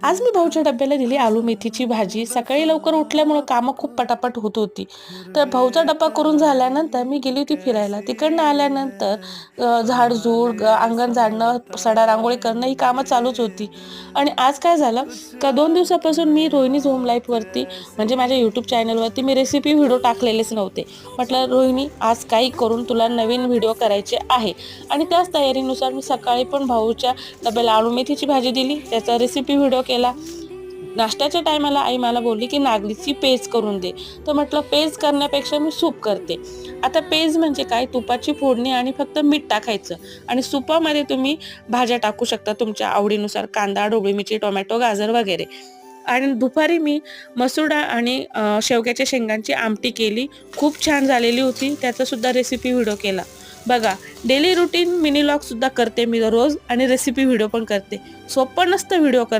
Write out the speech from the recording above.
आज मी भाऊच्या डब्याला दिली आलू मेथीची भाजी. सकाळी लवकर उठल्यामुळं कामं खूप पटापट होत होती. तर भाऊचा डब्बा करून झाल्यानंतर मी गेली होती फिरायला. तिकडनं आल्यानंतर झाडझूड, अंगण झाडणं, सडा रांगोळी करणं ही कामं चालूच होती. आणि आज काय झालं का 2 दिवसापासून मी रोहिणीज होम लाईफवरती म्हणजे माझ्या यूट्यूब चॅनलवरती मी रेसिपी व्हिडिओ टाकलेलेच नव्हते. म्हटलं रोहिणी आज काही करून तुला नवीन व्हिडिओ करायचे आहे. आणि त्याच तयारीनुसार मी सकाळी पण भाऊच्या डब्याला आलू मेथीची भाजी दिली, त्याचा रेसिपी व्हिडिओ केला. नाश्त्याच्या टायमाला आई मला बोलली की नागलीची पेज करून दे. तर म्हटलं पेज करण्यापेक्षा मी सूप करते. आता पेज म्हणजे काय, तुपाची फोडणी आणि फक्त मीठ टाकायचं आणि सुपामध्ये तुम्ही भाज्या टाकू शकता तुमच्या आवडीनुसार, कांदा, ढोबळी मिरची, टोमॅटो, गाजर वगैरे. आणि दुपारी मी मसूर डाळ आणि शेवग्याच्या शेंगांची आमटी केली. खूप छान झालेली होती. त्याचा सुद्धा रेसिपी व्हिडिओ केला. बघा, डेली रुटीन मिनी व्लॉग सुद्धा करते मी रोज आणि रेसिपी व्हिडिओ पण करते. सोपं नसतं व्हिडिओ करणं.